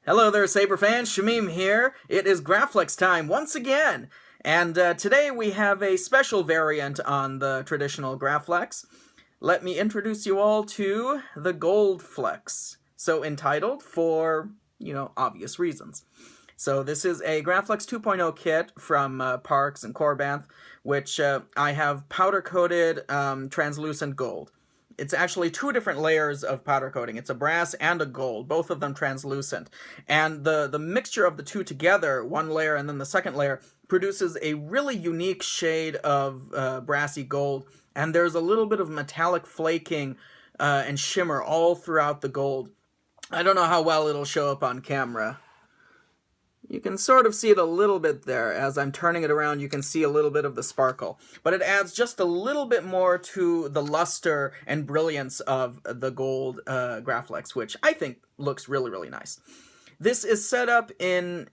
Hello there, Saber fans. Shamim here. It is Graflex time once again. And today we have a special variant on the traditional Graflex. Let me introduce you all to the Goldflex. So entitled for, obvious reasons. So this is a Graflex 2.0 kit from Parks and Corbanth, which I have powder-coated translucent gold. It's actually two different layers of powder coating. It's a brass and a gold, both of them translucent. And the mixture of the two together, one layer and then the second layer, produces a really unique shade of brassy gold. And there's a little bit of metallic flaking and shimmer all throughout the gold. I don't know how well it'll show up on camera. You can sort of see it a little bit there. As I'm turning it around, you can see a little bit of the sparkle. But it adds just a little bit more to the luster and brilliance of the gold Graflex, which I think looks really, really nice. This is set up in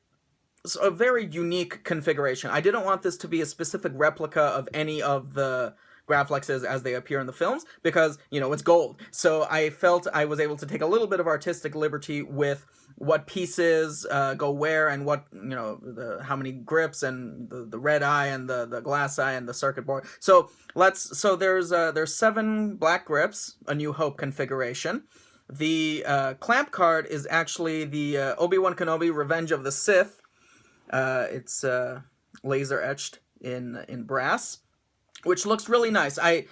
a very unique configuration. I didn't want this to be a specific replica of any of the Graflexes as they appear in the films because, it's gold. So I felt I was able to take a little bit of artistic liberty with what pieces go where and what, how many grips and the red eye and the glass eye and the circuit board. So there's 7 black grips, a New Hope configuration. The clamp card is actually the Obi-Wan Kenobi Revenge of the Sith. It's laser etched in brass, which looks really nice. I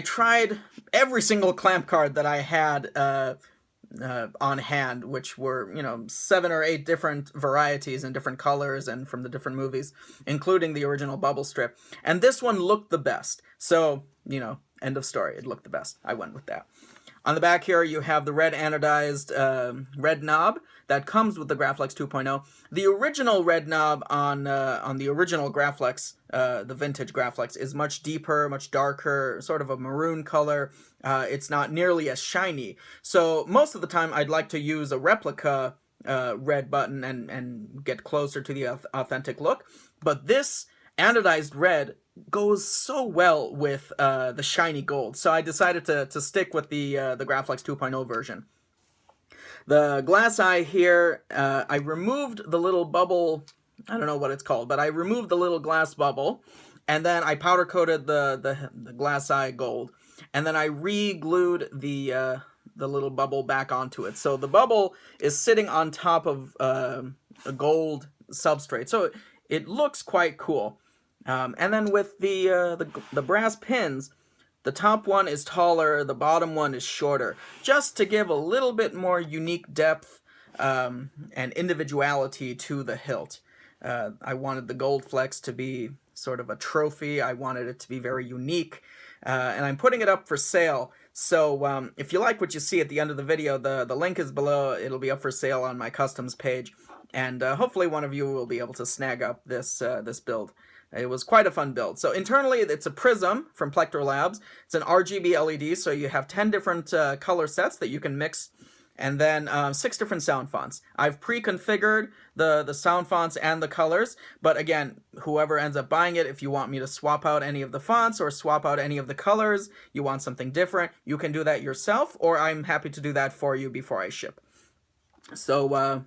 tried every single clamp card that I had on hand, which were, 7 or 8 different varieties and different colors and from the different movies, including the original bubble strip. And this one looked the best. So, end of story. It looked the best. I went with that. On the back here, you have the red anodized red knob that comes with the Graflex 2.0. The original red knob on the original Graflex, the vintage Graflex, is much deeper, much darker, sort of a maroon color. It's not nearly as shiny. So most of the time, I'd like to use a replica red button and get closer to the authentic look. But this anodized red goes so well with the shiny gold, so I decided to stick with the Graflex 2.0 version. The glass eye here, I removed the little bubble, I don't know what it's called, but I removed the little glass bubble, and then I powder coated the glass eye gold, and then I re-glued the little bubble back onto it. So the bubble is sitting on top of a gold substrate, so it looks quite cool. And then with the brass pins, the top one is taller, the bottom one is shorter, just to give a little bit more unique depth and individuality to the hilt. I wanted the Goldflex to be sort of a trophy. I wanted it to be very unique, and I'm putting it up for sale. So if you like what you see at the end of the video, the link is below. It'll be up for sale on my customs page, and hopefully one of you will be able to snag up this build. It was quite a fun build. So internally, it's a Prizm from Plecter Labs. It's an RGB LED, so you have 10 different color sets that you can mix, and then 6 different sound fonts. I've pre-configured the sound fonts and the colors, but again, whoever ends up buying it, if you want me to swap out any of the fonts or swap out any of the colors, you want something different, you can do that yourself, or I'm happy to do that for you before I ship. So,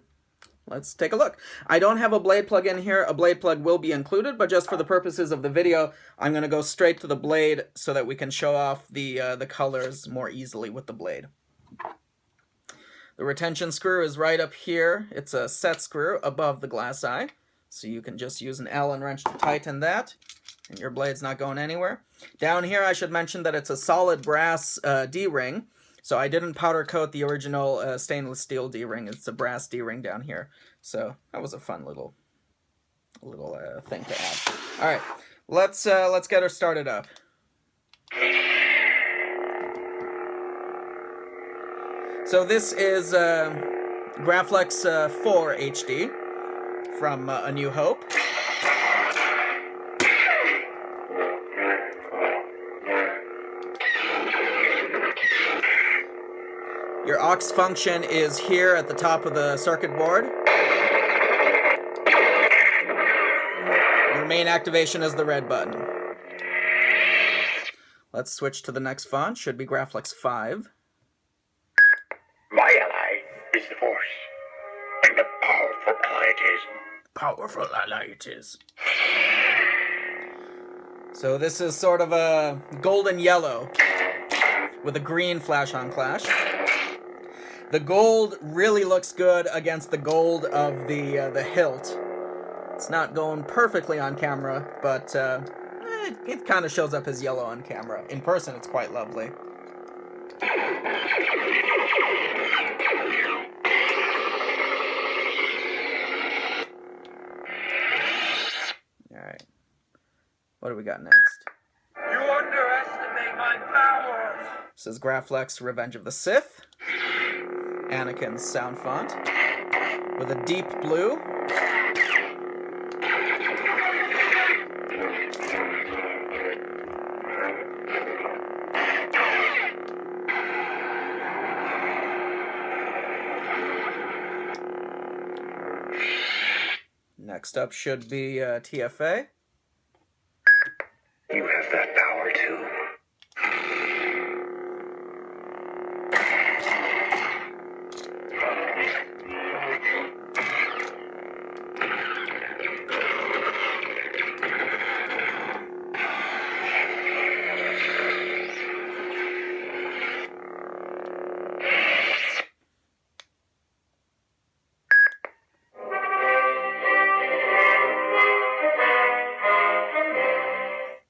let's take a look. I don't have a blade plug in here. A blade plug will be included, but just for the purposes of the video, I'm going to go straight to the blade so that we can show off the colors more easily with the blade. The retention screw is right up here. It's a set screw above the glass eye, so you can just use an Allen wrench to tighten that, and your blade's not going anywhere. Down here, I should mention that it's a solid brass D-ring. So I didn't powder coat the original stainless steel D-ring. It's a brass D-ring down here. So that was a fun little thing to add. All right, let's get her started up. So this is Graflex 4 HD from A New Hope. Your aux function is here at the top of the circuit board. Your main activation is the red button. Let's switch to the next font. Should be Graflex 5. My ally is the Force, and light is. Powerful that light is. So this is sort of a golden yellow with a green flash on clash. The gold really looks good against the gold of the hilt. It's not going perfectly on camera, but it kind of shows up as yellow on camera. In person, it's quite lovely. Alright. What do we got next? You underestimate my powers! This is Graflex Revenge of the Sith. Anakin's sound font. With a deep blue. Next up should be TFA. You have that power too.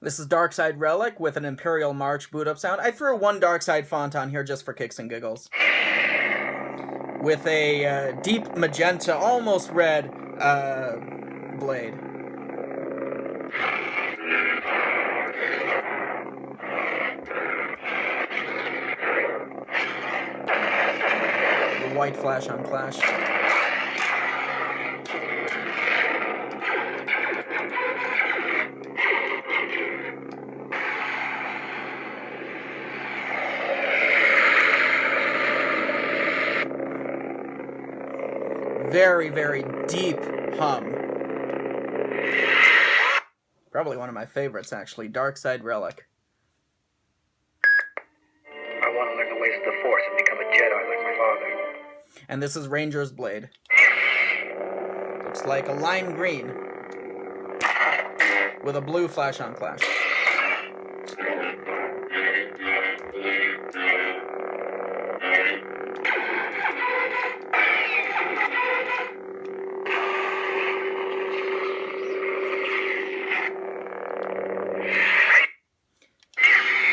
This is Darkside Relic with an Imperial March boot up sound. I threw one Darkside font on here just for kicks and giggles. With a deep magenta, almost red blade. The white flash on clash. Very, very deep hum. Probably one of my favorites, actually. Darkside Relic. I want to learn the ways of the Force and become a Jedi like my father. And this is Ranger's Blade. Looks like a lime green. With a blue flash on clash.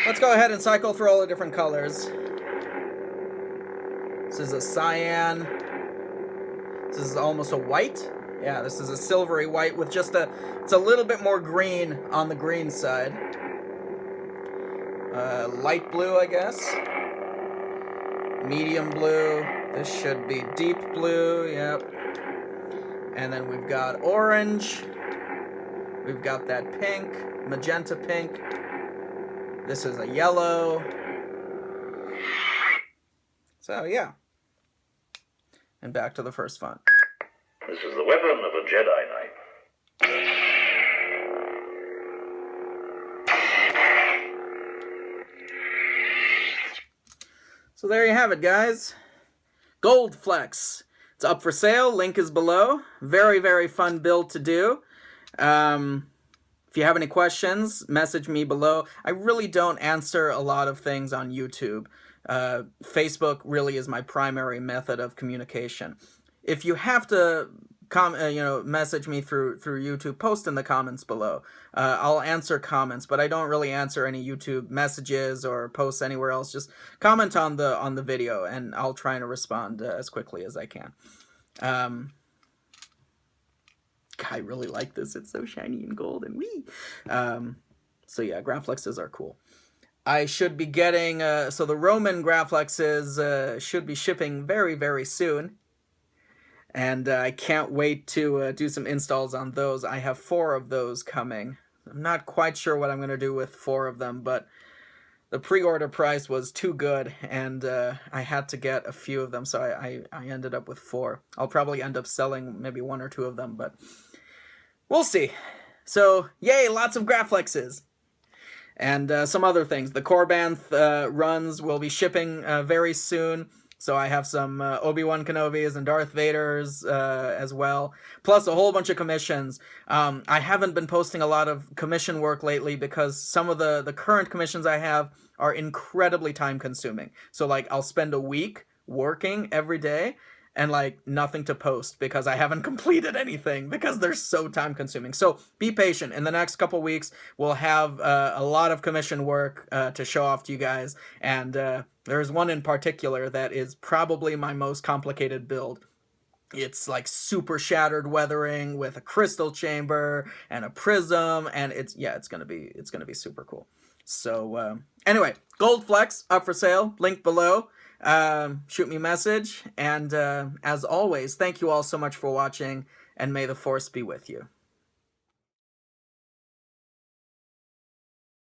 Let's go ahead and cycle through all the different colors. This is a cyan. This is almost a white. Yeah, this is a silvery white with just it's a little bit more green on the green side. Light blue, I guess. Medium blue. This should be deep blue, yep. And then we've got orange. We've got that pink, magenta pink. This is a yellow. So, yeah. And back to the first font. This is the weapon of a Jedi Knight. So there you have it, guys. Goldflex. It's up for sale. Link is below. Very, very fun build to do. If you have any questions, message me below. I really don't answer a lot of things on YouTube. Facebook really is my primary method of communication. If you have to message me through YouTube, post in the comments below. I'll answer comments, but I don't really answer any YouTube messages or posts anywhere else. Just comment on the video, and I'll try and respond as quickly as I can. I really like this. It's so shiny and golden. Whee! So yeah, Graflexes are cool. I should be getting, so the Roman Graflexes should be shipping very, very soon. And I can't wait to do some installs on those. I have 4 of those coming. I'm not quite sure what I'm going to do with 4 of them, but the pre-order price was too good, and I had to get a few of them, so I ended up with 4. I'll probably end up selling maybe 1 or 2 of them, but we'll see. So, yay, lots of Graflexes. And some other things. The Korbanth runs will be shipping very soon. So I have some Obi-Wan Kenobis and Darth Vaders as well, plus a whole bunch of commissions. I haven't been posting a lot of commission work lately because some of the current commissions I have are incredibly time consuming. So like I'll spend a week working every day and like nothing to post because I haven't completed anything because they're so time consuming. So be patient. In the next couple weeks, we'll have a lot of commission work to show off to you guys. And there's one in particular that is probably my most complicated build. It's like super shattered weathering with a crystal chamber and a prism, and it's gonna be super cool. So anyway, Goldflex up for sale, link below. Shoot me a message, and as always, thank you all so much for watching, and may the force be with you.